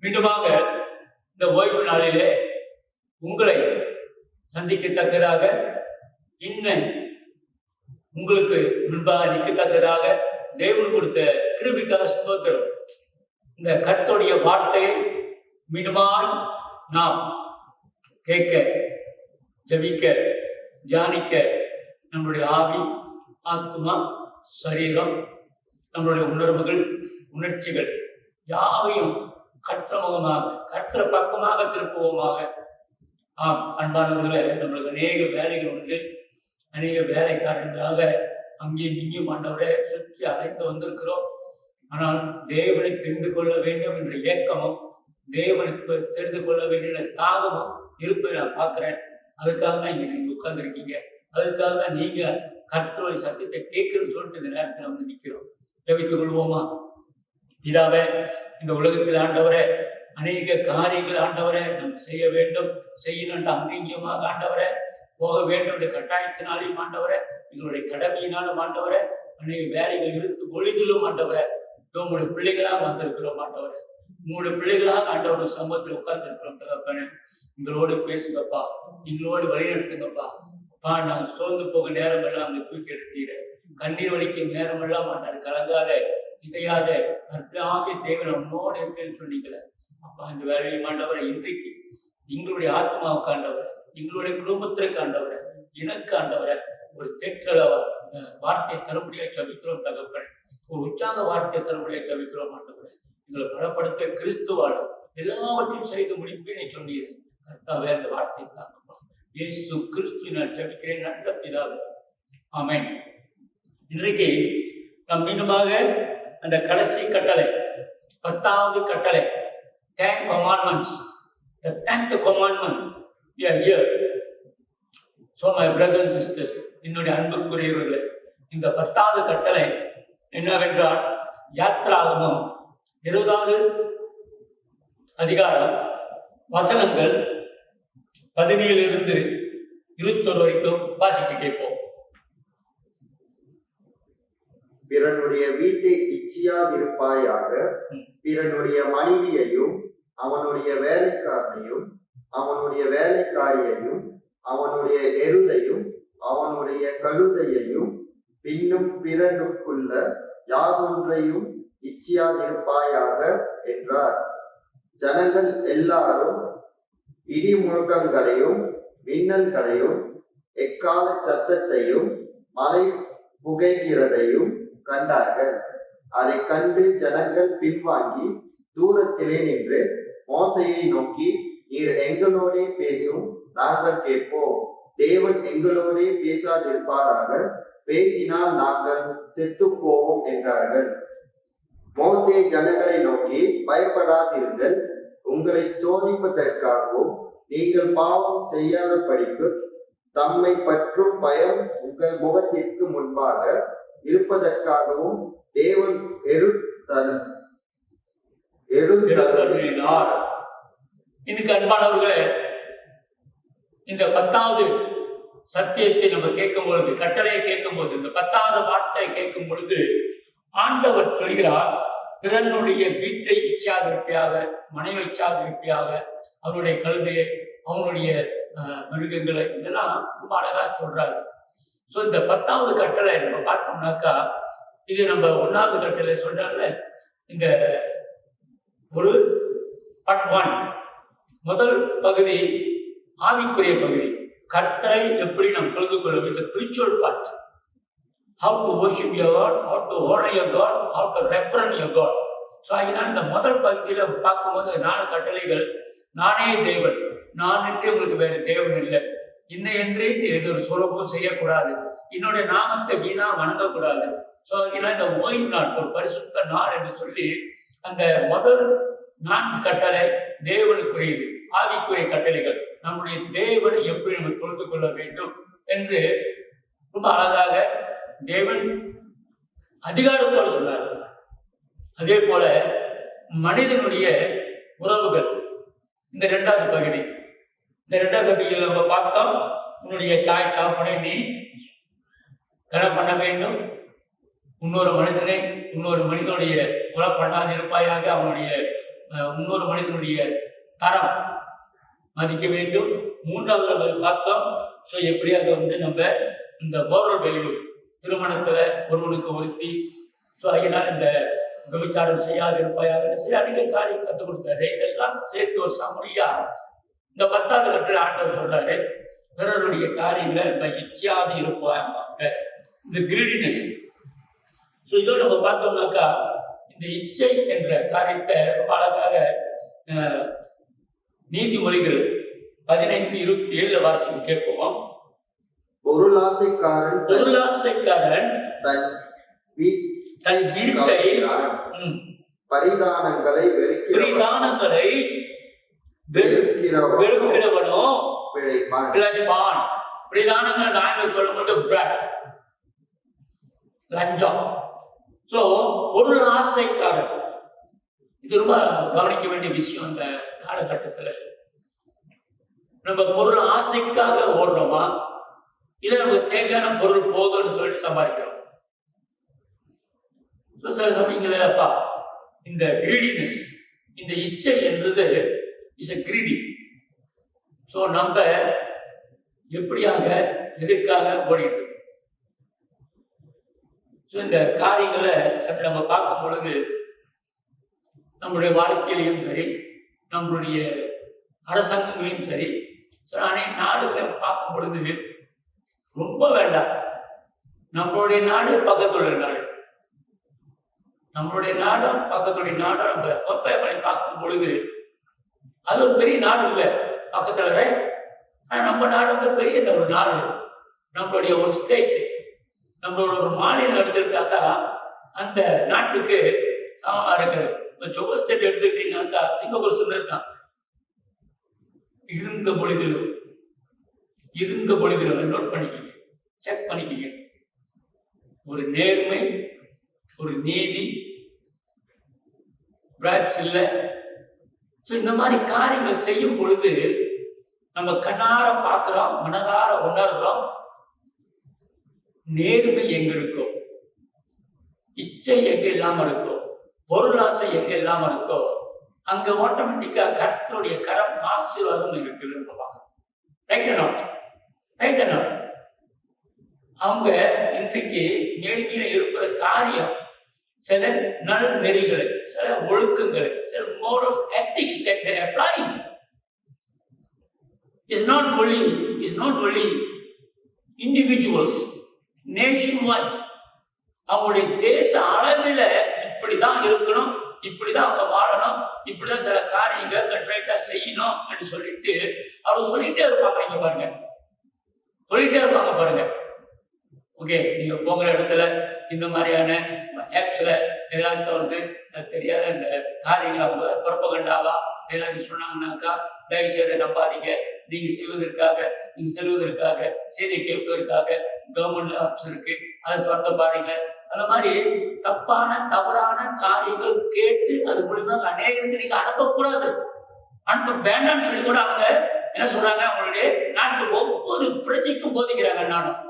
மீண்டுமாக இந்த ஓய்வு நாளிலே உங்களை சந்திக்கத்தக்கதாக இன்னும் உங்களுக்கு முன்பாக நிற்கத்தக்கதாக தேவன் கொடுத்த கிருபைக்காக ஸ்தோத்திரம். இந்த கர்த்தருடைய வார்த்தையை மீண்டுமாய் நாம் கேட்க, ஜெபிக்க, தியானிக்க நம்மளுடைய ஆவி, ஆத்மா, சரீரம், நம்மளுடைய உணர்வுகள், உணர்ச்சிகள் யாவையும் கர்த்தமுகமாக கர்த்தர பக்கமாக திருப்புவோமாக. அன்பானவர்களே, நம்மளுக்கு அநேக வேலைகள் உண்டு. அநேக வேலைக்காரர்களாக அங்கேயும் இங்கேயும் ஆண்டவரை சுற்றி அழைத்து வந்திருக்கிறோம். ஆனால் தேவனை தெரிந்து கொள்ள வேண்டும் என்ற ஏக்கமும் தேவனுக்கு தெரிந்து கொள்ள வேண்டிய தாகமும் இருப்பதை நான் பார்க்கிறேன். அதுக்காக தான் இங்க நீங்க உட்கார்ந்துருக்கீங்க. அதுக்காக தான் நீங்க கர்த்தருடைய சத்தியத்தை கேட்கணும்னு சொல்லிட்டு இந்த நேரத்தில் வந்து நிற்கிறோம். ஜெபித்துக் கொள்வோமா? இதாவே இந்த உலகத்தில் ஆண்டவரை அநேக காரியங்கள் ஆண்டவரை நம்ம செய்ய வேண்டும், செய்யணும் அங்கீகமாக ஆண்டவரை போக வேண்டும் என்ற கட்டாயத்தினாலையும் ஆண்டவரை, எங்களுடைய கடமையினாலும் ஆண்டவரை, அநேக வேலைகள் இருக்கு பொழுதிலும் ஆண்டவரை, உங்களுடைய பிள்ளைகளாக வந்திருக்கிறோம் ஆண்டவரை, உங்களுடைய பிள்ளைகளாக ஆண்டவருடைய சமூகத்தில் உட்கார்ந்து இருக்கிறோம். தகப்பனே, எங்களோடு பேசுங்கப்பா, எங்களோடு வழிநடத்துங்கப்பா. நாங்கள் சோர்ந்து போக நேரம் எல்லாம் அங்கே தூக்கி எடுத்தீர, கண்ணீர் வலிக்கும் நேரம் எல்லாம் ஆண்டாரு கலங்காத திகையாத கர்த்தராகிய தேவன் உன்னோடு இருக்கேன்னு சொன்னீங்களே அப்பா. இந்த வேலையை ஆண்டவரை இன்றைக்கு எங்களுடைய ஆத்மாவுக்கு ஆண்டவரை, எங்களுடைய குடும்பத்திற்கு ஆண்டவரை, எனக்கு ஆண்டவரை ஒரு தேற்றல வார்த்தையை தரும்படியாக ஜபிக்கிறோம் தகப்பனே. ஒரு உற்சாக வார்த்தையை தரும்படியாக ஜபிக்கிறோம் ஆண்டவரை. எங்களை பலப்படுத்த கிறிஸ்துவாடு எல்லாவற்றையும் செய்து முடிப்பேன் சொன்னீர் கர்த்தாவே. அந்த வார்த்தையை தாங்கப்பா. இயேசு கிறிஸ்து நான் ஜபிக்கிறேன் நல்ல பிதாவே, ஆமென். இன்றைக்கு நாம் மீண்டுமாக அந்த கடைசி கட்டளை, 10வது கட்டளை, 10 commandments, the 10th commandment we are here. So my brothers and sisters, என்னுடைய அன்புக்குரியவர்களே, இந்த 10வது கட்டளை என்னவென்றால் யாத்ராகமம் 20வது அதிகாரம் வசனங்கள் 17 21 வரைக்கும் வாசிக்க கேட்போம். பிறனுடைய வீட்டை இச்சியாதிருப்பாயாக, பிறனுடைய மனைவியையும் அவனுடைய வேலைக்காரனையும் அவனுடைய வேலைக்காரியையும் அவனுடைய எருதையும் அவனுடைய கழுதையையும் பின்னும் பிறனுக்குள்ள யாதொன்றையும் இச்சியாதிருப்பாயாக என்றார். ஜனங்கள் எல்லாரும் இடி முழக்கங்களையும் மின்னல்களையும் எக்கால சத்தத்தையும் மலை புகைகிறதையும் கண்டார்கள். அதை கண்டு ஜனங்கள் பின்வாங்கி தூரத்திலே நின்று மோசையை நோக்கி, நீர் எங்களோடே பேசும், நாங்கள் கேட்போம். தேவன் எங்களோடே பேசாதிருப்பாராக, பேசினால் நாங்கள் செத்து போவோம் என்றார்கள். மோசே ஜனங்களை நோக்கி, பயப்படாதிருங்கள், உங்களை சோதிப்பதற்காகவும் நீங்கள் பாவம் செய்யாத படிப்பு தம்மை பற்றும் பயம் உங்கள் முகத்திற்கு முன்பாக இருப்பதற்காகவும் தேவன் எழுந்தருளினார். இதுக்கு அன்பானவர்களே, இந்த 10வது சத்தியத்தை நம்ம கேட்கும் பொழுது, கட்டளையை கேட்கும் போது, இந்த 10வது வார்த்தையை கேட்கும் பொழுது ஆண்டவர் சொல்கிறார், பிறனுடைய வீட்டை இச்சாதிருப்பியாக, மனைவி இச்சாதிருப்பியாக, அவனுடைய கழுதையை, அவனுடைய மிருகங்களை, இதெல்லாம் ரொம்ப அழகா சொல்றாரு. ஸோ இந்த 10வது கட்டளை நம்ம பார்த்தோம்னாக்கா, இது நம்ம 1வது கட்டளை சொல்றாங்க. இந்த ஒரு பார்ட் 1 முதல் பகுதி ஆவிக்குரிய பகுதி, கர்த்தரை எப்படி நாம் தொழுது கொள்ள வேண்டும், spiritual part, how to worship your God, how to honor your God, how to reverence your God. So அதனால இந்த முதல் பகுதியில பார்க்கும்போது 4 கட்டளைகள். நானே தேவன், நான் என்று உங்களுக்கு வேறு தேவன் இல்லை, இன்ன என்று எது ஒரு சுலபம் செய்யக்கூடாது, என்னுடைய நாமத்தை வீணா வணங்கக்கூடாது. ஸோ அதனால இந்த ஓய்வு நாள் ஒரு பரிசுத்த நாள் என்று சொல்லி அந்த முதல் 4 கட்டளை தேவனுக்குரியது, ஆவிக்குரிய கட்டளைகள். நம்முடைய தேவனை எப்படி நம்ம தொழுது கொள்ள வேண்டும் என்று ரொம்ப அழகாக தேவன் அதிகாரத்தோடு சொன்னார். அதே போல மனிதனுடைய உறவுகள், இந்த 2வது பகுதி. இந்த 2வது பகுதியில் நம்ம பார்த்தோம், உன்னுடைய தாய் தகப்பனை நீ கனம் பண்ண வேண்டும், இன்னொரு மனிதனுடைய கொலை பண்ணாது இருப்பாயாக, அவனுடைய இன்னொரு மனிதனுடைய தரம் மதிக்க வேண்டும். மூன்றாவது நம்ம பார்த்தோம். ஸோ எப்படி அதை நம்ம இந்த மோரல் வேல்யூஸ், திருமணத்துல ஒருவனுக்கு ஒருத்தி, ஸோ அதனால் இந்த விபச்சாரம் செய்யாது இருப்பாயாக சில அடிக்க காரியம் கற்றுக் கொடுத்தாரு. இதெல்லாம் சேர்த்து ஒரு சமரியா இந்த 10வது கட்டில் ஆண்டவர் சொல்றாரு, பிறருடைய காரியங்களை நம்ம இச்சையாது இருப்பாங்க. இந்த கிரீடினஸ். ஸோ இதோட நம்ம பார்த்தோம்னாக்கா இந்த இச்சை என்ற காரியத்தை ரொம்ப அழகாக நீதிமொழிகள் 15:27 வாசிக்க கேட்போம். பொருளாசைக்காரன் தன் வீட்டை பரிதானங்களை வெறுக்கிறவனோ பிழைப்பான். பரிதானங்கள் நாங்கள் சொல்லும்போது பிராட், லஞ்சம். ஸோ பொருள் ஆசைக்காரன், இது ரொம்ப கவனிக்க வேண்டிய விஷயம். இந்த காலகட்டத்தில் நம்ம பொருள் ஆசைக்காக ஓடுறோமா, இல்லை நமக்கு தேவையான பொருள் போதும்னு சொல்லிட்டு சம்பாதிக்கிறோம். சில சமயங்களில் அப்பா இந்த கிரீடினஸ், இந்த இச்சை என்பது இஸ் எ கிரீடி. ஸோ நம்ம எப்படியாக எதற்காக ஓடிட்டு இருக்கோம். ஸோ இந்த காரியங்களை சற்று நம்ம பார்க்கும் பொழுது நம்மளுடைய வாழ்க்கையிலையும் சரி, நம்மளுடைய அரசாங்கங்களையும் சரி, ஸோ அனைத்து நாடுகளை பார்க்கும் பொழுது ரொம்ப வேண்டாம். நம்மளுடைய நாடு பக்கத்துள்ள நாடு, நம்மளுடைய நாடும் பக்கத்துடைய நாடும் நம்ம கம்பேர் பார்க்கும் பொழுது அது ஒரு பெரிய நாடு இல்லை பக்கத்துல. ஆனால் நம்ம நாடு வந்து பெரிய ஒரு நாடு, நம்மளுடைய ஒரு ஸ்டேட், நம்மளோட ஒரு மாநிலம் எடுத்துக்கிட்டாக்கா அந்த நாட்டுக்கு சமமா இருக்கிறது. இப்போ ஜோகோ ஸ்டேட் எடுத்துக்கிட்டீங்கன்னாக்கா சிங்கப்பூர் சொல்லியிருக்கான். இருந்த பொழுதிலும் நோட் பண்ணிக்கங்க, செக் பண்ணிக்கங்க. ஒரு நேர்மை, ஒரு நீதி, பிராட்ஸ் இல்லை. ஸோ இந்த மாதிரி காரியங்களை செய்யும் பொழுது நம்ம கண்ணார பார்க்கிறோம், மனதார உணர்றோம். நேர்மை எங்க இருக்கோ, இச்சை எங்க இல்லாம இருக்கோ, பொருளாசை எங்க இல்லாம இருக்கோ, அங்க ஆட்டோமேட்டிக்கா கர்த்தருடைய கரம் ஆசீர்வாதம் இருக்குன்னு பார்க்கணும். ரைட் நாட் அவங்க இன்றைக்கு நேர்மையில இருக்கிற காரியம், சில நல் நெறிகளை, சில ஒழுக்கங்களை, சில mode of ethics that they are applying is not only individuals, nationwide. அவங்களுடைய தேச அளவில் இப்படிதான் இருக்கணும், இப்படிதான் அவங்க வாழணும், இப்படிதான் சில காரியங்கள் கரெக்டா செய்யணும் அப்படின்னு சொல்லிட்டு அவர் சொல்லிட்டே இருப்பாங்க. நீங்க பாருங்க, சொல்லிட்டே இருப்பாங்க பாருங்க. ஓகே, நீங்க போகிற இடத்துல இந்த மாதிரியான ஆப்ஸ்ல ஏதாச்சும் வந்து தெரியாத இந்த காரியங்களை அவங்க புறப்பகண்டாவா ஏதாச்சும் சொன்னாங்கன்னாக்கா தயவு செய்து நம்பாதீங்க. நீங்க செல்வதற்காக செய்தியை கேட்பதற்காக கவர்மெண்ட் ஆப்ஸ் இருக்கு, அதை திறந்து பாருங்க. அந்த மாதிரி தவறான காரியங்கள் கேட்டு அது மூலியமா அநேகருக்கு நீங்க அனுப்பக்கூடாது, அனுப்ப வேண்டாம்னு சொல்லி கூட அவங்க என்ன சொல்றாங்க, அவங்களுடைய நாட்டு ஒவ்வொரு பிரஜைக்கும் போதிக்கிறாங்க. நானும்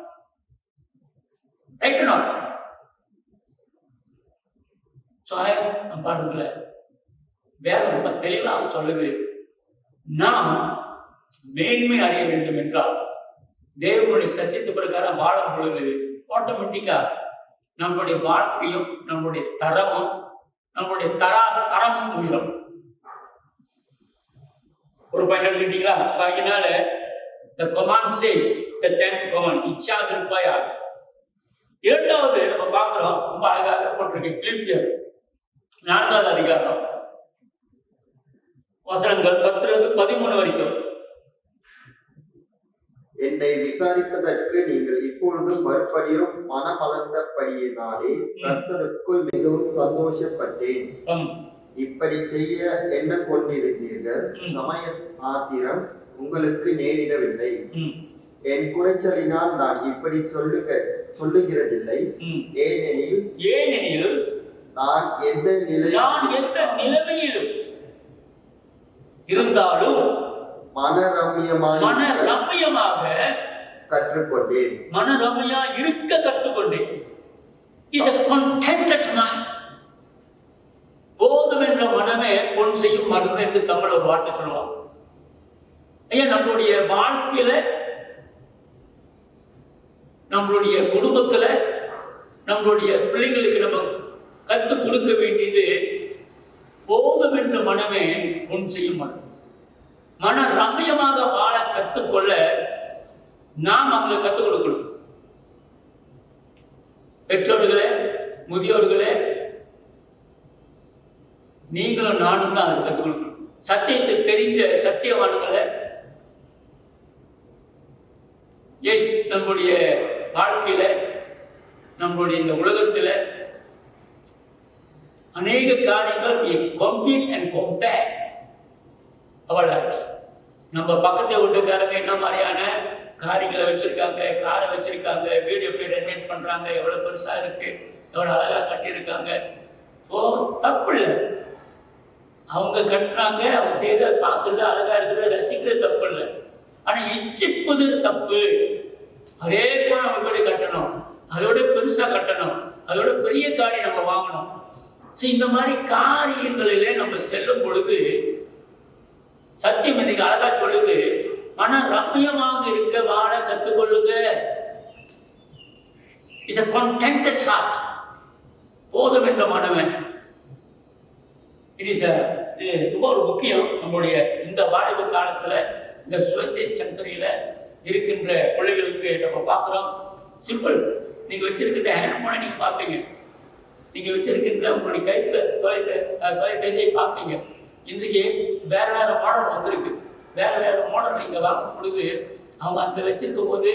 பாருங்கள வேற ரொம்ப தெளிவாக சொல்லுது. நாம் மேன்மை அடைய வேண்டும் என்றால் தேவனுடைய சத்தியத்து பிரகாரம் வாழும் பொழுது ஆட்டோமேட்டிக்கா நம்மளுடைய வாழ்க்கையும் நம்மளுடைய தரமும் உயரும். ஒரு பயன் எடுத்துக்கிட்டீங்களா? அதனால the command says, the 10th command, இச்சாதிருப்பாயா. இரண்டாவது நம்ம பார்க்கிறோம், ரொம்ப அழகாக போட்டிருக்கு. பிலிப்பியர் 4வது அதிகாரம் வசனங்கள் 10-13 வரைக்கும். என்னை விசாரிப்பதற்கு நீங்கள் இப்பொழுதும் மறுபடியும் மனமளந்தபடியினாலே கர்த்தருக்குள் மிகவும் சந்தோஷப்பட்டேன். இப்படி செய்ய என்ன கொண்டிருந்தீர்கள், சமய ஆத்திரம் உங்களுக்கு நேரிடவில்லை. என் குறைச்சலினால் நான் இப்படி சொல்லுகிறதில்லை. ஏனெனில் நான் எந்த நிலைமையிலும் இருந்தாலும் மனரம்யமாக கற்றுக்கொண்டேன். மனரம்யா இருக்க கற்றுக்கொண்டேன். Is a contented man. போதும் என்ற மனமே பொன் செய்யும். செய்யும் மருந்து என்று தமிழ் ஒரு வார்த்தை சொல்லுவாங்க. ஐயா, நம்மளுடைய வாழ்க்கையில, நம்மளுடைய குடும்பத்துல, நம்மளுடைய பிள்ளைங்களுக்கு நம்ம கற்றுக் கொடுக்க வேண்டியது போதும் என்ற மனமே முன் செய்யும் மனம். மன ரம்யமாக வாழ கற்றுக்கொள்ள நாம் அவங்களுக்கு கற்றுக் கொடுக்கணும். பெற்றோர்களே, முதியோர்களே, நீங்களும் நானும் தான் அதை கற்றுக் கொடுக்கணும். சத்தியத்தை தெரிந்த சத்தியவான்களை நம்முடைய வாழ்க்கையில, நம்முடைய இந்த உலகத்துல அநேக காரியங்கள் compete and compare our lives. நம்ம பக்கத்தை வீட்டுக்காரங்க என்ன மாதிரியான காரியங்களை வச்சிருக்காங்க, காரை வச்சிருக்காங்க, வீடு எப்படி ரெனோவேட் பண்றாங்க, எவ்வளவு பெருசா இருக்கு, எவ்வளவு அழகா கட்டியிருக்காங்க. ஸோ தப்பு இல்லை, அவங்க கட்டுறாங்க, அவங்க செய்த பார்க்கறது அழகா இருக்கிறது, ரசிக்கிறது தப்பு இல்லை. ஆனா இச்சிப்பது தப்பு. அதே போல நம்ம வீடு கட்டணும், அதோட பெருசா கட்டணும், அதோட பெரிய காரியம் நம்ம வாங்கணும். இந்த மாதிரி காரியங்களிலே நம்ம செல்லும் பொழுது சத்தியம் இன்னைக்கு அழகா சொல்லுது, மன ரம்யமாக இருக்க வாழ கற்றுக்கொள்ளுங்க. Is a contented heart. போதும் என்ற மனமே. இது ரொம்ப ஒரு முக்கியம். நம்முடைய இந்த வாலிப காலத்துல, இந்த சுயத்தை சங்கரையில இருக்கின்ற பிள்ளைகளுக்கு நம்ம பார்க்குறோம். சிம்பிள். நீங்க வச்சிருக்கிற ஹேண்ட்போனை நீங்க பார்ப்பீங்க, நீங்க வச்சிருக்கின்ற உங்களுடைய தொலைபேசியை பார்ப்பீங்க. இன்றைக்கு வேற வேற மாடல் வந்திருக்கு. வேற வேற மாடல் நீங்க வாங்கும் பொழுது அவங்க அந்த வச்சிருக்கும் போது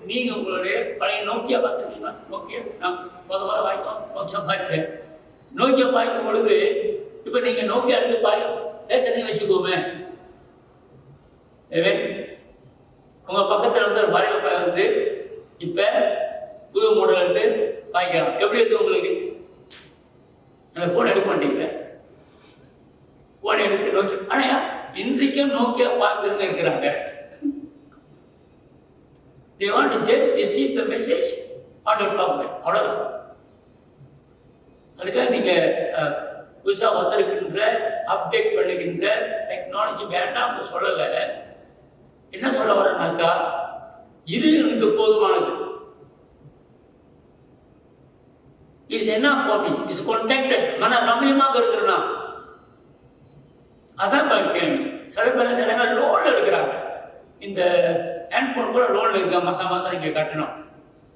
நீங்க உங்களுடைய பழைய நோக்கியா பார்த்துருக்கீங்களா? நோக்கியா நான் முதல்ல வாங்கிக்கோம், நோக்கியா பார்த்தேன். நோக்கியா பார்க்கும் பொழுது இப்ப நீங்க நோக்கியா எடுத்து பேசுறீங்க வச்சுக்கோமே, உங்க பக்கத்துல வந்து ஒரு பழைய வந்து இப்ப புது மாடல் எடுத்து வாங்கிக்கலாம். எப்படி இருக்கு உங்களுக்கு? அந்த போன் எடுக்க மாட்டீங்க, போன் எடுத்து நோக்கி. ஆனா இன்றைக்கும் நோக்கியா பார்த்துருந்து இருக்கிறாங்க. They want to just receive the message on your talk. அவ்வளவுதான். அதுக்காக நீங்க புதுசா வந்திருக்கின்ற அப்டேட் பண்ணுகின்ற டெக்னாலஜி வேண்டாம்னு சொல்லல. என்ன சொல்ல வரேன்னாக்கா, இது எனக்கு போதுமானது. Is enough for me. Is contented. மன ரம்யமாக இருக்கிறனா அதான் கேள்வி. சில பேர் லோன் எடுக்கிறாங்க. இந்த ஹேண்ட்போன் கூட லோன் இருக்க மாசம் மாசம் நீங்க கட்டணும்.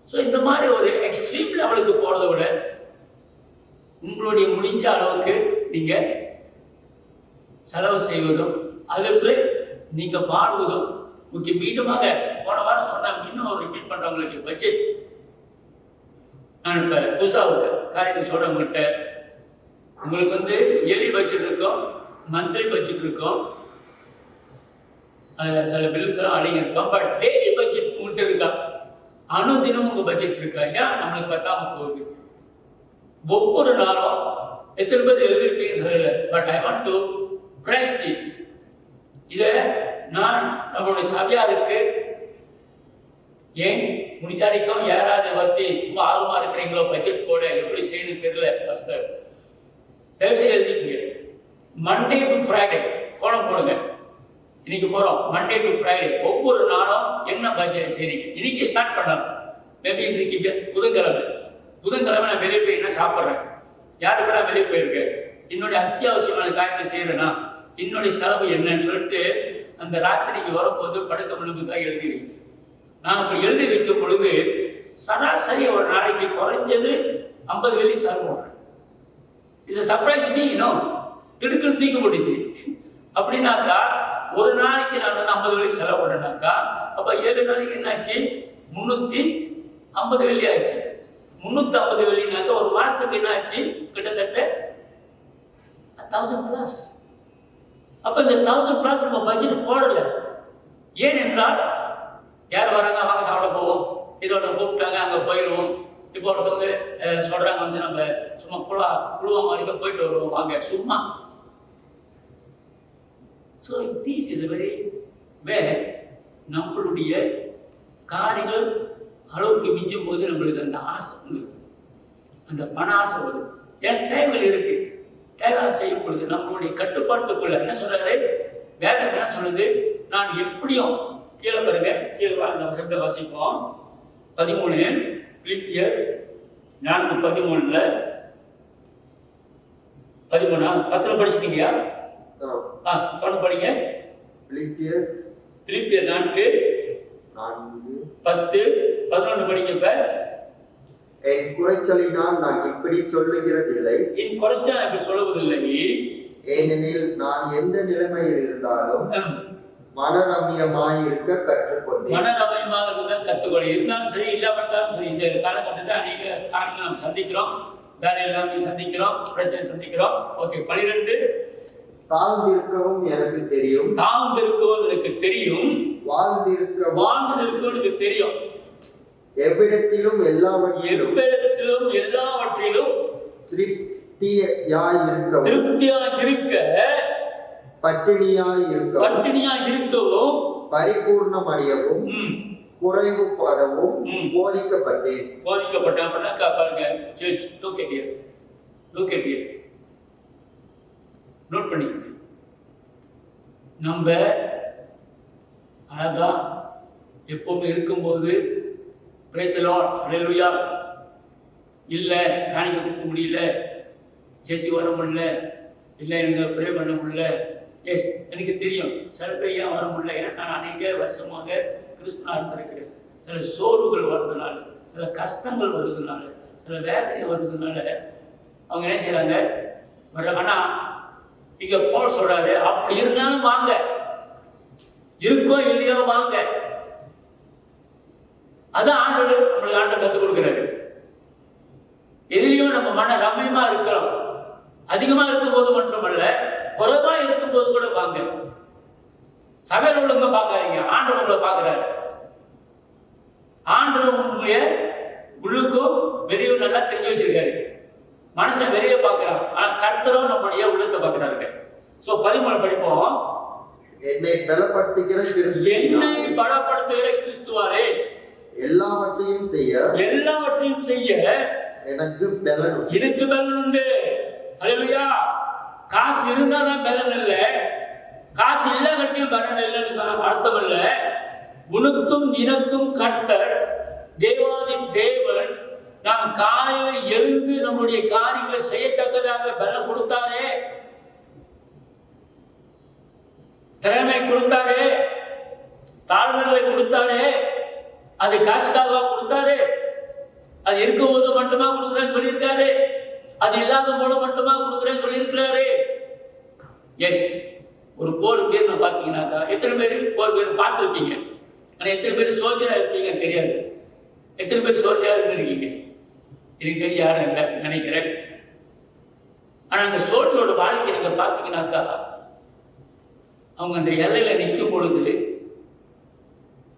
ஸோ இந்த மாதிரி ஒரு எக்ஸ்ட்ரீம் லெவலுக்கு போறதை விட உங்களுடைய முடிஞ்ச அளவுக்கு நீங்க செலவு செய்வதும் அதுக்கு நீங்க வாழ்வதும் முக்கிய. மீண்டுமாக போன வாரம் சொன்ன இன்னும் ஒரு ரிப்பீட் பண்றவங்களுக்கு பட்ஜெட். நான் இப்ப புதுசாக காரியத்தை சொல்றவங்ககிட்ட, உங்களுக்கு வந்து இயர்லி பட்ஜெட் இருக்கும், மந்த்லி பட்ஜெட் இருக்கும், சில பில்ஸ் எல்லாம் அடங்கி இருக்கும். பட் டெய்லி பட்ஜெட் உங்கள்கிட்ட இருக்கா? அனுதினம் உங்க பட்ஜெட் இருக்கா? ஏன் நம்மளுக்கு பத்தாம போகுது? ஒவ்வொரு நாளும் எத்தனை பேர் எழுதிருப்பீங்க. But I want to praise this. இதை நான் நம்மளுடைய சபையாருக்கு ஏன் முடித்தாரிக்கும் யாராவது வந்து ரொம்ப ஆர்வமா இருக்கிறீங்களோ பட்ஜெட் போட எப்படி செய்யணும் தெரியல, தயவுசெய்து எழுதிக்கீங்க. மண்டே டு ஃப்ரைடே கோலம் போடுங்க. இன்னைக்கு போறோம் மண்டே டு ஃப்ரைடே, ஒவ்வொரு நாளும் என்ன பட்ஜெட் சரி இன்னைக்கு ஸ்டார்ட் பண்ணலாம். மேபி இன்னைக்கு புதன்கிழமை நான் வெளியே போய் என்ன சாப்பிட்றேன், யாருக்கெல்லாம் வெளியே போயிருக்கேன், என்னுடைய அத்தியாவசியமான காரியத்தை செய்யறேன்னா என்னுடைய செலவு என்னன்னு சொல்லிட்டு அந்த ராத்திரிக்கு வரும்போது படுக்க விழுந்துதான் எழுதிடுவீங்க. நான் அப்படி எழுதி வைக்கும் பொழுது சராசரி ஒரு நாளைக்கு குறைஞ்சது 50 வெள்ளி செலவு பண்ணுறேன். It's surprise me. இன்னும் திடுக்குன்னு தூக்கி போட்டுச்சு. அப்படின்னாக்கா ஒரு நாளைக்கு நான் வந்து 50 வெள்ளி செலவு பண்ணேனாக்கா அப்ப 7 நாளைக்கு என்னாச்சு? 350 வெள்ளி ஆச்சு. 350 வெள்ளினாக்கா ஒரு மாசத்துக்கு என்னாச்சு? கிட்டத்தட்ட 1000+. அப்ப இந்த 1000+ நம்ம பட்ஜெட் போடல. ஏன் என்றால் யார் வராங்க, வாங்க சாப்பிட போவோம், இதோட கூப்பிட்டாங்க அங்கே போயிடுவோம். இப்போ ஒருத்தவங்க சொல்றாங்க வந்து நம்ம சும்மா குழுவாங்க வரைக்கும் போயிட்டு வருவோம் வாங்க சும்மா. ஸோ திஸ் இஸ் வெரி நம்மளுடைய காரியங்கள் அளவுக்கு மிஞ்சும் போது நம்மளுக்கு அந்த ஆசை, அந்த பண ஆசை வரும். ஏன் தேவைகள் இருக்கு, ஏதாவது செய்யும் பொழுது நம்மளுடைய கட்டுப்பாட்டுக்குள்ள என்ன சொல்றாரு, வேதம் என்ன சொல்லுது, நான் எப்படியும் கீழே பாருங்க, கீழே அந்த வசனத்தை வாசிப்போம். 13 பிலிப்பியர் 4:13 10 படிச்சிட்டீங்களா? படிங்க. பிலிப்பியர் 4:10-11 படிங்க. இப்ப என் குறைச்சலினால் நான் இப்படி சொல்லுகிறதில்லை, என் குறைச்சல் நான் இப்படி சொல்லுவதில்லை, ஏனெனில் நான் எந்த நிலைமையில் இருந்தாலும் மனரம்யமாய் இருக்க கற்றுக்கொண்டேன். மனரம்யமாக இருந்தால் கற்றுக்கொள்ள, இருந்தாலும் சரி இல்லாவிட்டாலும் சரி. இந்த காலகட்டத்தில் அநேக காரியங்கள் நாம் சந்திக்கிறோம், வேலையெல்லாம் சந்திக்கிறோம், பிரச்சனை சந்திக்கிறோம். ஓகே. 12 தாழ்ந்திருக்கவும் எனக்கு தெரியும், தாழ்ந்திருக்கவும் எனக்கு தெரியும், வாழ்ந்திருக்கவும் எனக்கு தெரியும், எவ்விடத்திலும் எல்லாவற்றிலும் திருப்தியாய் இருக்க, பட்டினியாய் இருக்கவும், பரிபூர்ணமடையவும், குறைவுபடவும் போதிக்கப்பட்டேன். பாருங்க. நோட் பண்ணி நம்ம அழகா எப்பவுமே இருக்கும்போது பிரைஸ் தி லார்ட், ஹல்லேலூயா, இல்லை காணிக்க கொடுக்க முடியல, சேர்ச்சி வர முடியல, இல்லை எனக்கு ப்ரே பண்ண முடியல. எஸ், எனக்கு தெரியும் சில பேர் ஏன் வர முடியல. ஏன்னா நான் அநேக வருஷமாக கிறிஸ்துவனாக இருந்திருக்கிறேன். சில சோர்வுகள் வர்றதுனால, சில கஷ்டங்கள் வருவதனால, சில வேதனை வருவதனால அவங்க என்ன செய்கிறாங்க வர. ஆனால் இங்கே போல் சொல்கிறாரு, அப்படி இருந்தாலும் வாங்க, இருக்கோ இல்லையோ வாங்க. அதான் ஆண்டவர் நம்மளுக்கு கற்றுக் கொடுக்குறாரு. எதிலையும் நம்ம மன ரம்யமா இருக்கிறோம். அதிகமா இருக்கும் போது மட்டுமல்ல, குறைவா இருக்கும் போது கூட வாங்க. சபையில் உள்ளவங்க பார்க்காதீங்க, ஆண்டவர் உங்களை பார்க்கிறாரு. ஆண்டவர் உங்களுடைய உள்ளுக்கும் வெளியும் நல்லா தெரிஞ்சு வச்சிருக்காரு. மனுஷன் வெளியே பார்க்கிறான், ஆனா கர்த்தரும் நம்முடைய உள்ளத்தை பார்க்கிறாருங்க. சோ 13 படிப்போம். என்னை பலப்படுத்துகிற கிறிஸ்துவாரே எல்லாவற்றையும் செய்ய எனக்கு பலன் உண்டு. ஹல்லேலூயா. காசு இருந்தா தான் பலன் இல்லை, காசு இல்லாட்டியும் பலன் இல்லைன்னு அர்த்தம் இல்லை. உனக்கும் எனக்கும் கர்த்தர் தேவாதி தேவன் நாம் காலையில் எழுந்து நம்முடைய காரியங்களை செய்யத்தக்கதாக பலன் கொடுத்தாரே, திறமை கொடுத்தாரே, தாழ்மைகளை கொடுத்தாரே. அது காசுக்காக கொடுத்தாரு, அது இருக்கும் போது மட்டுமா கொடுக்குறேன்னு சொல்லியிருக்காரு, அது இல்லாத போது மட்டுமா கொடுக்குறேன்னு சொல்லியிருக்கிறாரு. எஸ், ஒரு போர் பேர் நான் பார்த்தீங்கன்னாக்கா எத்தனை பேர் போர் பேர் பார்த்துருப்பீங்க, ஆனால் எத்தனை பேர் சோல்ஜராக இருப்பீங்க தெரியாது. எத்தனை பேர் சோல்ஜராக இருந்திருக்கீங்க எனக்கு தெரிய யாரும் இல்லை நினைக்கிறேன். ஆனால் அந்த சோல்ஜரோட வாழ்க்கை நீங்கள் பார்த்தீங்கன்னாக்கா அவங்க அந்த எல்லையில் நிற்கும் பொழுது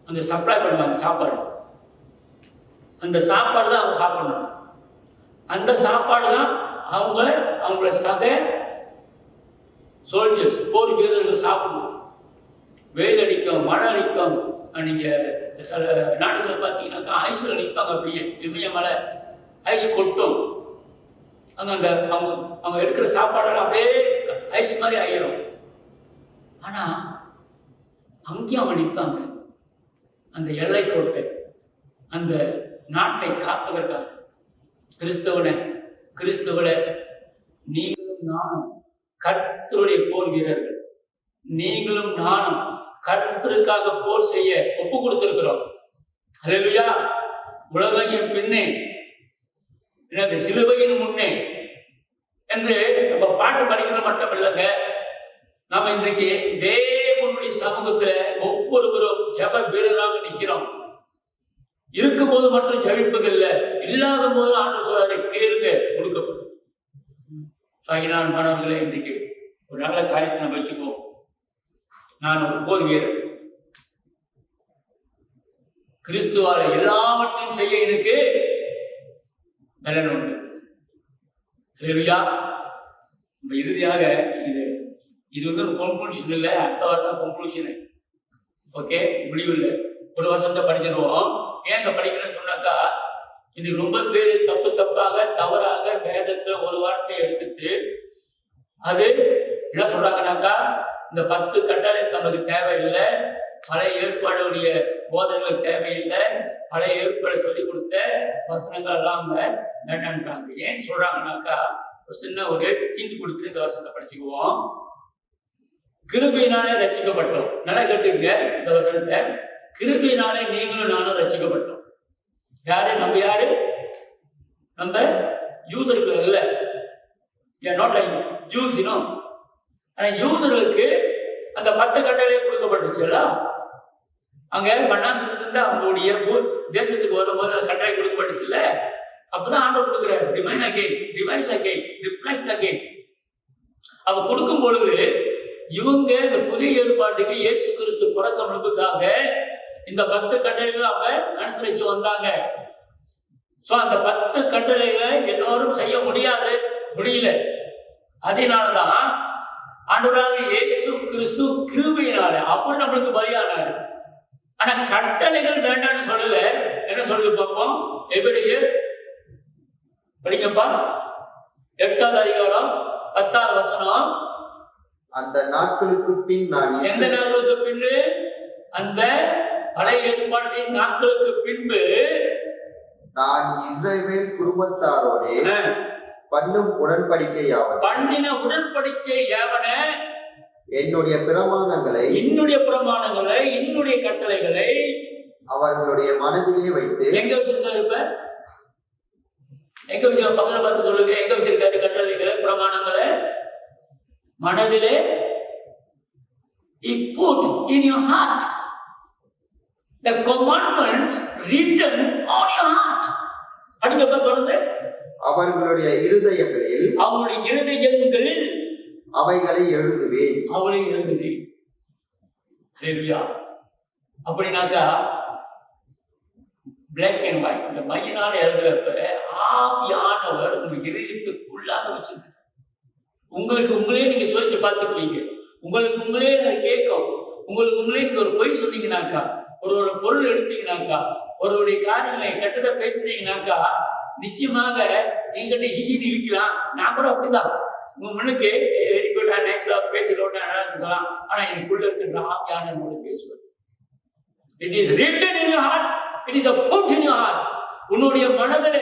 அந்த சப்ளை பண்ணுவாங்க சாப்பாடு. அந்த சாப்பாடு தான் அவங்க சாப்பிடணும். அந்த சாப்பாடு தான் அவங்கள சக சோல்ஜர்ஸ் போர் வீரர்கள் சாப்பிடணும். வெயில் அடிக்கும், மழை அடிக்கும். நீங்கள் சில நாடுகளை பார்த்தீங்கன்னாக்கா ஐஸில் நிற்பாங்க, அப்படியே இமயமலை ஐஸ் கொட்டும். அங்கே அவங்க எடுக்கிற சாப்பாடெல்லாம் அப்படியே ஐஸ் மாதிரி ஆயிரும். ஆனால் அங்கேயும் அவங்க நிற்பாங்க, அந்த எல்லை கோட்டை, அந்த நாட்டை காப்பதற்காக. கிறிஸ்தவனை நீங்களும் நானும் கர்த்தருடைய போர் வீரர்கள். நீங்களும் நானும் கர்த்தருக்காக போர் செய்ய ஒப்பு கொடுத்திருக்கிறோம். ஹல்லேலூயா. உலகையின் பின்னே எனது சிலுவையின் முன்னே என்று நம்ம பாட்டு படிக்கிற மட்டும் இல்லைங்க. நாம இன்றைக்கு தேவனுடைய சமூகத்துல ஒவ்வொருவரும் ஜெப வீரராக நிற்கிறோம். இருக்கும் போது மட்டும் ஜெபிப்பதில்லை, இல்லாத போது ஆண்டவர் சொல்றாரு கேளுங்க கொடுக்கப்படும். ஆகினால் மாணவர்களே, இன்றைக்கு ஒரு நல்ல காரியத்தை நம்ம வச்சுக்குவோம். நான் ஒரு போர் வீரர், கிறிஸ்துவால எல்லாவற்றையும் செய்ய எனக்கு பலன் உண்டு. ஹல்லேலூயா. நம்ம இறுதியாக இது வந்து ஒரு கன்க்ளூஷன் இல்லை, அடுத்த வாரம் தான் கன்க்ளூஷனு. ஓகே, முடிவு இல்லை, ஒரு வருஷத்தை படிச்சிருவோம். ஏன் இங்க படிக்கிறேன்னு சொன்னாக்கா, இது ரொம்ப பேர் தப்பாக தவறாக வேதத்துல ஒரு வார்த்தையை எடுத்துட்டு அது என்ன சொல்றாங்கன்னாக்கா, இந்த 10 கட்டளை நமக்கு தேவையில்லை, பழைய ஏற்பாடுடைய போதனைகள் தேவையில்லை, பழைய ஏற்பாடு சொல்லிக் கொடுத்த வசனங்கள் எல்லாம் வேண்டான்றாங்க. ஏன் சொல்றாங்கன்னாக்கா, ஒரு சின்ன ஒரு ஹிண்ட் கொடுத்து இந்த வசனத்தை படிச்சுக்குவோம். கிருபையினாலே ரட்சிக்கப்பட்டோம். நல்லா கேட்டுங்க இந்த வசனத்தை. கிருபையினாலே நீங்களும் நானும் ரட்சிக்கப்பட்டோம். யாரு? நம்ம யாரு? நம்ம யூதர்கள் இல்ல, நாட் லைக் ஜூஸ். ஆனா யூதர்களுக்கு அந்த 10 கட்டளை கொடுக்கப்பட்டுச்சுல்ல, அங்க மண்ணாந்திலிருந்து அவங்களுடைய தேசத்துக்கு வரும்போது அந்த கட்டளை கொடுக்கப்பட்டுச்சுல்ல, அப்பதான் ஆண்டவர் கொடுக்குறாரு. Remain again, revise again, reflect again. அவ கொடுக்கும் பொழுது இவங்க இந்த புதிய ஏற்பாட்டுக்கு இயேசு கிறிஸ்து பிறக்கமுழுக்காக இந்த 10 கட்டளைகளை அவங்க அனுசரிச்சு வந்தாங்க. சோ அந்த 10 கட்டளைகளை எல்லோரும் செய்ய முடியல. அதனாலதான் ஆண்டவராக இயேசு கிறிஸ்து கிருபையினால அப்படி நம்மளுக்கு பலியானாரு. ஆனா கட்டளைகள் வேண்டாம்னு சொல்லல. என்ன சொல்லுது பார்ப்போம். எபிரேயர் படிக்கப்பா, 8வது அதிகாரம் 10வது வசனம். அந்த நாட்களுக்கு பின் நான் எந்த நாட்களுக்கு பின்பு? அந்த பழைய ஏற்பாட்டின் நாட்களுக்கு பின்பு நான் இஸ்ரவேல் குடும்பத்தாரோடே பண்ணின உடன்படிக்கை யாவன என்னுடைய பிரமாணங்களை என்னுடைய கட்டளைகளை அவர்களுடைய மனதிலே வைத்து. எங்க வச்சிருக்காரு? இப்ப எங்க வச்சு பக்கத்துல பார்த்து சொல்லுங்க. எங்க வச்சிருக்காரு கட்டளைகளை, பிரமாணங்களை? மனதிலே. He put in your heart the commandments written on your heart. படிக்கப்பா தொடர்ந்து. அவங்களுடைய இருதயங்களில் அவைகளை எழுதுவேன். ஹalleluya. அப்படினாக்கா black and white இந்த மையினால எழுதுறப்ப ஆவியானவர் உங்க இதயத்துக்குள்ளாக வச்சிருக்கார். உங்களே நீங்க சோதிச்சு பார்த்துக்குவீங்க. உங்களே அதை கேட்கும். உங்களே நீங்க ஒரு பொய் சொன்னீங்கன்னாக்கா, ஒரு பொருள் எடுத்தீங்கன்னாக்கா, ஒருவருடைய காரியங்களை கெட்டதை பேசுனீங்கன்னாக்கா, நிச்சயமாக எங்கிட்ட ஹீன்னு இருக்கலாம். நான் கூட அப்படிதான். உங்க முன்னுக்கு வெரி குட் நைஸ்லா பேசுறோம் சொல்லலாம். ஆனா எனக்குள்ள இருக்கின்ற ஆவியானவரோட பேசுவது. It is written in your heart, it is put in your heart. உன்னுடைய மனதில்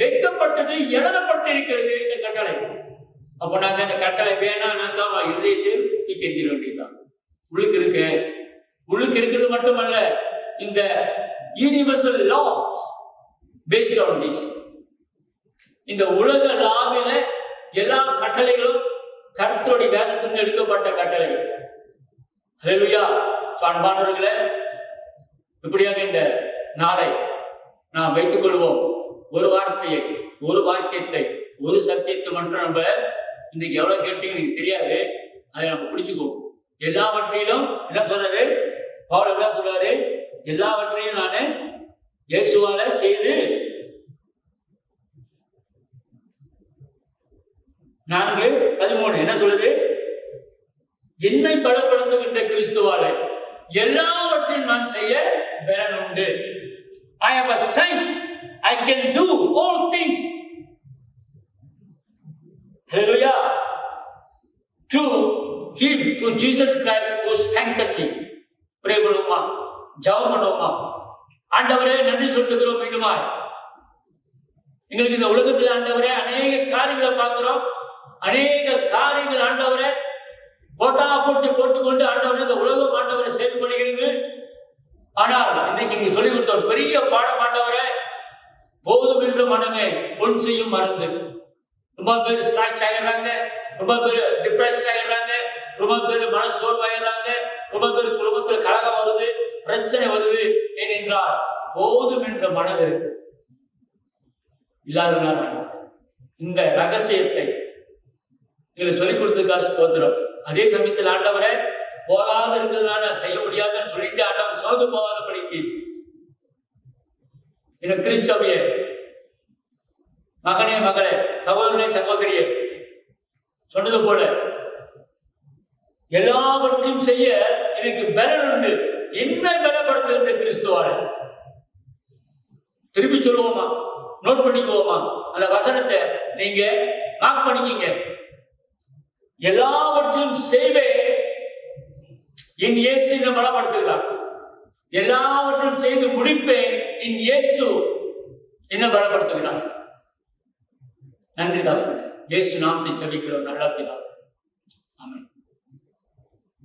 வைக்கப்பட்டது, எழுதப்பட்டு இருக்கிறது இந்த கட்டளை. அப்போ நாங்க இந்த கட்டளை வேணாம்னாக்கா இதயத்தை தூக்கி எறிஞ்சிட வேண்டியதுதான். உள்ளுக்கு இருக்கிறது மட்டுமல்ல, இந்த universal laws based on this. இந்த உலக லாவில எல்லா கட்டளைகளும் கர்த்தருடைய வேதத்திலிருந்து எடுக்கப்பட்ட கட்டளை. ஹல்லேலூயா. அன்பானவர்களே, இப்படியாக இந்த நாளை நாம் வைத்துக் கொள்வோம். ஒரு வார்த்தையை, ஒரு வாக்கியத்தை, ஒரு சத்தியத்தை மட்டும் நம்ம இன்னைக்கு எவ்வளவு கேட்டீங்க எனக்கு தெரியாது, அதை நம்ம பிடிச்சுக்குவோம். எல்லாவற்றிலும் என்ன சொல்றாரு பவுல்? என்ன சொல்றாரு? எல்லாவற்றையும் நானு இயேசுவால செய்து 4:13 என்ன சொல்லுது? என்னை பலப்படுத்துகின்ற கிறிஸ்துவால எல்லாவற்றையும் நான் செய்ய பலன் உண்டு. I am a saint. I can do all things. Hallelujah. To him, to Jesus Christ who strengthened me. Pray பண்ணுமா, ஜெபம் பண்ணுமா. ஆண்டவரே நன்றி சொல்லுகிறோம். மீண்டுமாய் எங்களுக்கு இந்த உலகத்தில் ஆண்டவரே அநேக காரியங்களை பார்க்கிறோம். அநேக காரியங்கள் ஆண்டவரே போட்டுக்கொண்டு ஆண்டவரே இந்த உலகம் ஆண்டவரை செயல்படுகிறது. ஆனால் இன்னைக்கு நீங்க சொல்லி கொடுத்த ஒரு பெரிய பாடம் ஆண்டவரே, போதும் என்று மனமே பொன் செய்யும் மருந்து. ரொம்ப பேர் ஸ்ட்ராச் ஆகிடுறாங்க, ரொம்ப பேர் டிப்ரெஸ் ஆகிடுறாங்க, ரொம்ப பேர் மனசோர்வாயிடுறாங்க, ரொம்ப பேர் குடும்பத்தில் கலகம் வருது, பிரச்சனை வருது. ஏனென்றால் போதும் என்ற மனது இல்லாதனால. இந்த ரகசியத்தை எங்களுக்கு சொல்லிக் கொடுத்ததுக்காக ஸ்தோத்திரம். அதே சமயத்தில் ஆண்டவரை போகாத இருக்கிறதுனால செய்ய முடியாதுன்னு சொல்லிட்டு ஆண்டவர் சோர்ந்து போகாத படிக்கு எனக்கு திருச்சபையே, மகனே மகளே, சகோதரனே சகோதரியே சொன்னது போல எல்லாவற்றையும் செய்ய எனக்கு பலன் உண்டு. என்ன பலப்படுத்துகின்ற கிறிஸ்துவால. திருப்பி சொல்லுவோமா, நோட் பண்ணிக்குவோமா? அந்த வசனத்தை நீங்க மார்க் பண்ணிக்கிங்க. எல்லாவற்றையும் செய்வேன் என் இயேசு என்னை பலப்படுத்துகிறார். எல்லாவற்றையும் செய்து முடிப்பேன் என் இயேசு என்ன பலப்படுத்துகிறார். நன்றிதான். இயேசு நாமத்தை ஜெபிக்கிறோம் நல்ல பிதாவே. ஆமென்.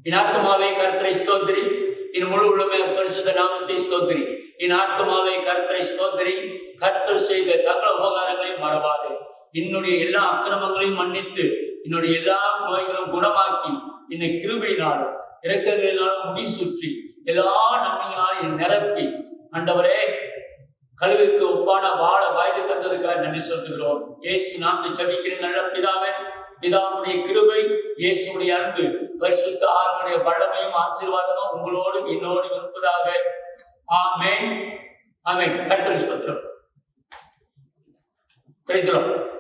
என் ஆத்துமாவே கர்த்தரை ஸ்தோத்திரி, என் முழு உள்ளமே பரிசுத்த நாமத்தை ஸ்தோத்திரி. என் ஆத்துமாவே கர்த்தரை ஸ்தோத்திரி, கர்த்தர் செய்த சகல உபகாரங்களையும் மறவாதே. என்னுடைய எல்லா அக்கிரமங்களையும் மன்னித்து என்னுடைய எல்லா நோய்களும் குணமாக்கி என்னை கிருபையினாலும் இரக்கங்களினாலும் முடிசூற்றி எல்லா நன்மையினாலும் என்னை நிரப்பி ஆண்டவரே கழுகுக்கு ஒப்பான வாழ வாய்ப்பு தந்ததுக்காக நன்றி செலுத்துகிறோம். இயேசு நாமத்தை ஜெபிக்கிறேன் நல்ல பிதாவே. பிதாவுடைய கிருபை, இயேசுடைய அன்பு, பரிசுத்த ஆவியுடைய வல்லமையும் ஆசீர்வாதமும் உங்களோடும் என்னோடும் இருப்பதாக. ஆமென். ஆமென். கர்த்தருக்கு ஸ்தோத்திரம். Praise the Lord.